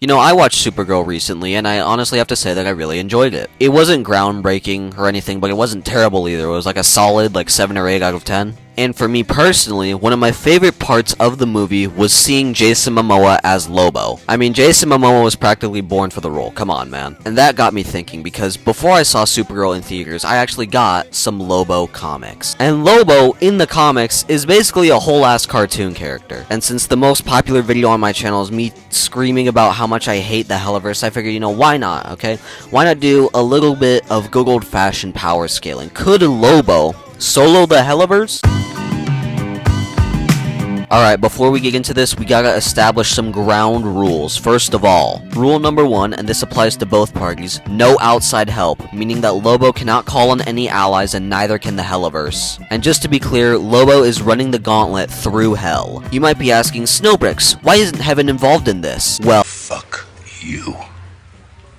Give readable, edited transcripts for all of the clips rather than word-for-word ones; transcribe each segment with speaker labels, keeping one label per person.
Speaker 1: You know, I watched Supergirl recently, and I honestly have to say that I really enjoyed it. It wasn't groundbreaking or anything, but it wasn't terrible either. It was like a solid, 7 or 8 out of 10. And for me personally, one of my favorite parts of the movie was seeing Jason Momoa as Lobo. I mean, Jason Momoa was practically born for the role, come on man. And that got me thinking, because before I saw Supergirl in theaters, I actually got some Lobo comics. And Lobo, in the comics, is basically a whole-ass cartoon character. And since the most popular video on my channel is me screaming about how much I hate the Hellaverse, I figured, you know, why not, okay? Why not do a little bit of good old-fashioned power scaling? Could Lobo solo the Hellaverse? Alright, before we get into this, we gotta establish some ground rules. First of all, rule number 1, and this applies to both parties, no outside help, meaning that Lobo cannot call on any allies and neither can the Hellaverse. And just to be clear, Lobo is running the gauntlet through hell. You might be asking, Snowbricks, why isn't Heaven involved in this? Well,
Speaker 2: fuck you.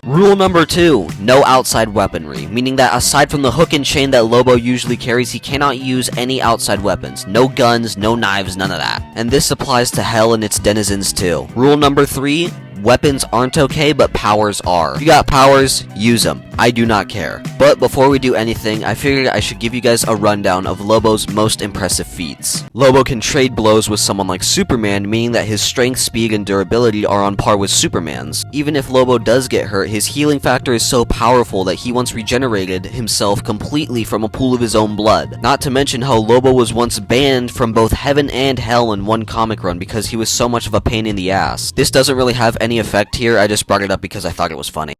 Speaker 1: Rule number 2, no outside weaponry, meaning that aside from the hook and chain that Lobo usually carries, he cannot use any outside weapons. No guns, no knives, none of that. And this applies to Hell and its denizens too. Rule number 3, weapons aren't okay, but powers are. If you got powers, use them. I do not care. But before we do anything, I figured I should give you guys a rundown of Lobo's most impressive feats. Lobo can trade blows with someone like Superman, meaning that his strength, speed, and durability are on par with Superman's. Even if Lobo does get hurt, his healing factor is so powerful that he once regenerated himself completely from a pool of his own blood. Not to mention how Lobo was once banned from both Heaven and Hell in one comic run because he was so much of a pain in the ass. This doesn't really have any effect here, I just brought it up because I thought it was funny.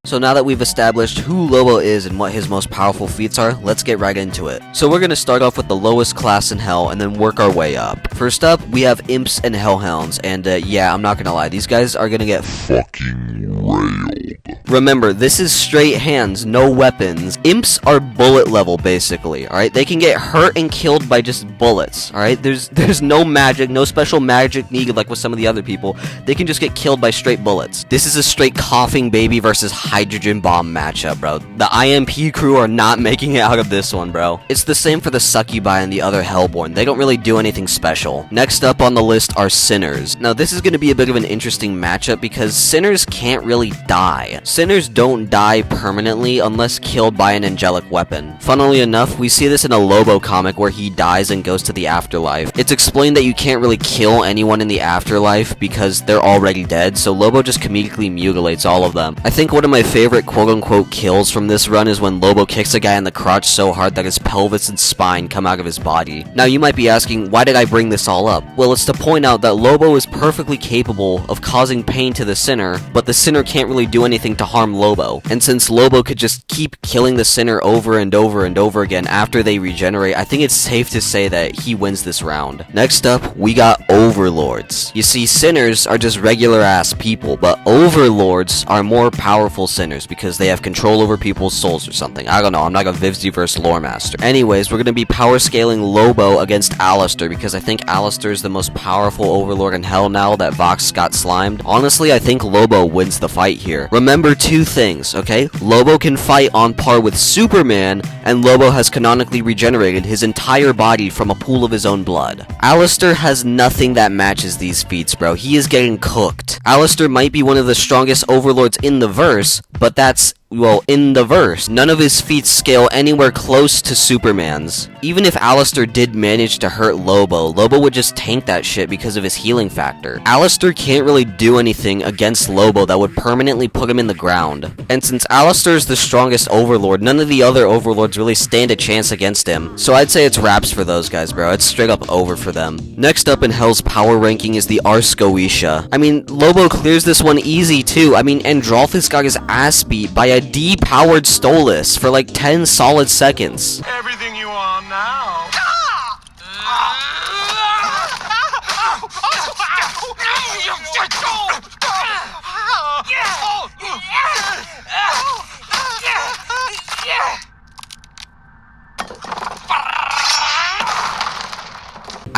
Speaker 1: So now that we've established who Lobo is and what his most powerful feats are, let's get right into it. So we're gonna start off with the lowest class in Hell and then work our way up. First up, we have Imps and Hellhounds, and yeah, I'm not gonna lie, these guys are gonna get fucking railed. Remember, this is straight hands, no weapons. Imps are bullet level, basically, alright? They can get hurt and killed by just bullets, alright? There's no magic, no special magic needed like with some of the other people. They can just get killed by straight bullets. This is a straight coughing baby versus hydrogen bomb matchup, bro. The IMP crew are not making it out of this one, bro. It's the same for the Succubi and the other Hellborn. They don't really do anything special. Next up on the list are Sinners. Now, this is going to be a bit of an interesting matchup because Sinners can't really die. Sinners don't die permanently unless killed by an angelic weapon. Funnily enough, we see this in a Lobo comic where he dies and goes to the afterlife. It's explained that you can't really kill anyone in the afterlife because they're already dead, so Lobo just comedically mutilates all of them. I think one of my favorite quote-unquote kills from this run is when Lobo kicks a guy in the crotch so hard that his pelvis and spine come out of his body. Now you might be asking, why did I bring this all up? Well, it's to point out that Lobo is perfectly capable of causing pain to the sinner, but the sinner can't really do anything to harm Lobo. And since Lobo could just keep killing the sinner over and over and over again after they regenerate, I think it's safe to say that he wins this round. Next up, we got Overlords. You see, sinners are just regular ass people, but Overlords are more powerful sinners because they have control over people's souls or something. I don't know, I'm not a Vivziverse lore master. Anyways, we're gonna be power scaling Lobo against Alistair because I think Alistair is the most powerful Overlord in Hell now that Vox got slimed. Honestly, I think Lobo wins the fight here. Remember two things, okay? Lobo can fight on par with Superman, and Lobo has canonically regenerated his entire body from a pool of his own blood. Alistair has nothing that matches these feats, bro. He is getting cooked. Alistair might be one of the strongest Overlords in the verse, but that's, well, in the verse. None of his feats scale anywhere close to Superman's. Even if Alistair did manage to hurt Lobo, Lobo would just tank that shit because of his healing factor. Alistair can't really do anything against Lobo that would permanently put him in the ground. And since Alistair is the strongest Overlord, none of the other Overlords really stand a chance against him. So I'd say it's raps for those guys, bro. It's straight up over for them. Next up in Hell's power ranking is the Goetia. I mean, Lobo clears this one easy too. I mean, Androlphus got his ass beat by a depowered Stolas for like 10 solid seconds.
Speaker 3: Everything you are now.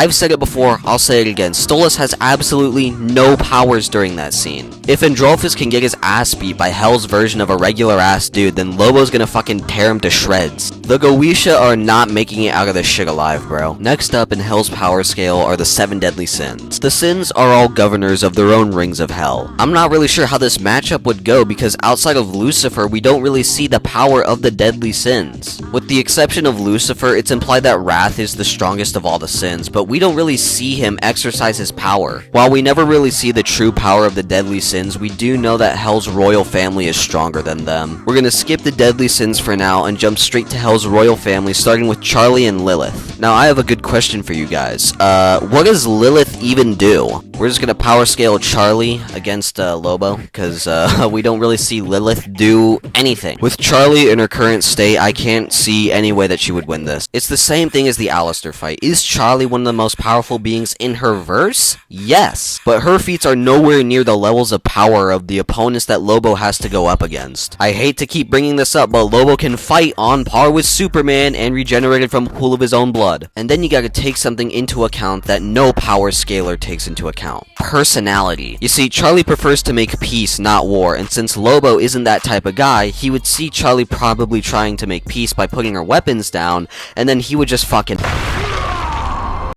Speaker 1: I've said it before, I'll say it again, Stolas has absolutely no powers during that scene. If Androphus can get his ass beat by Hell's version of a regular ass dude, then Lobo's gonna fucking tear him to shreds. The Goetia are not making it out of this shit alive, bro. Next up in Hell's power scale are the 7 deadly sins. The sins are all governors of their own rings of hell. I'm not really sure how this matchup would go because outside of Lucifer, we don't really see the power of the deadly sins. With the exception of Lucifer, it's implied that Wrath is the strongest of all the sins, but we don't really see him exercise his power. While we never really see the true power of the deadly sins, we do know that Hell's royal family is stronger than them. We're gonna skip the deadly sins for now and jump straight to Hell's royal family, starting with Charlie and Lilith. Now, I have a good question for you guys. What does Lilith even do? We're just gonna power scale Charlie against Lobo, because we don't really see Lilith do anything. With Charlie in her current state, I can't see any way that she would win this. It's the same thing as the Alistair fight. Is Charlie one of the most powerful beings in her verse? Yes, but her feats are nowhere near the levels of power of the opponents that Lobo has to go up against. I hate to keep bringing this up, but Lobo can fight on par with Superman and regenerated from a pool of his own blood. And then you gotta take something into account that no power scaler takes into account. Personality. You see, Charlie prefers to make peace, not war, and since Lobo isn't that type of guy, he would see Charlie probably trying to make peace by putting her weapons down, and then he would just fucking...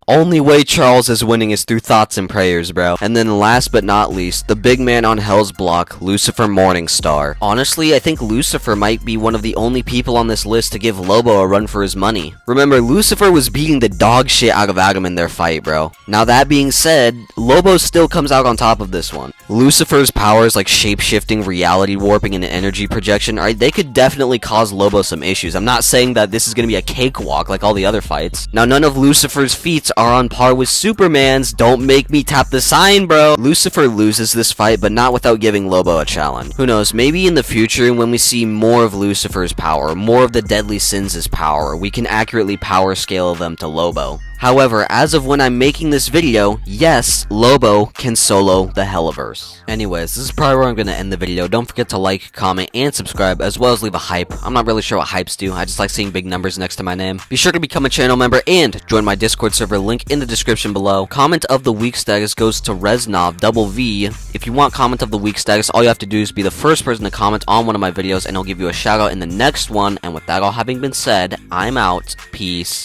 Speaker 1: Only way Charles is winning is through thoughts and prayers, bro. And then last but not least, the big man on Hell's block, Lucifer Morningstar. Honestly, I think Lucifer might be one of the only people on this list to give Lobo a run for his money. Remember, Lucifer was beating the dog shit out of Adam in their fight, bro. Now that being said, Lobo still comes out on top of this one. Lucifer's powers like shape-shifting, reality warping, and energy projection, they could definitely cause Lobo some issues. I'm not saying that this is gonna be a cakewalk like all the other fights. Now, none of Lucifer's feats are on par with Superman's. Don't make me tap the sign, bro. Lucifer loses this fight, but not without giving Lobo a challenge. Who knows, maybe in the future when we see more of Lucifer's power, more of the deadly sins' power, we can accurately power scale them to Lobo. However, as of when I'm making this video, yes, Lobo can solo the Hellaverse. Anyways, this is probably where I'm going to end the video. Don't forget to like, comment, and subscribe, as well as leave a hype. I'm not really sure what hypes do. I just like seeing big numbers next to my name. Be sure to become a channel member and join my Discord server, link in the description below. Comment of the week status goes to Reznov, double V. If you want comment of the week status, all you have to do is be the first person to comment on one of my videos, and I'll give you a shout out in the next one. And with that all having been said, I'm out. Peace.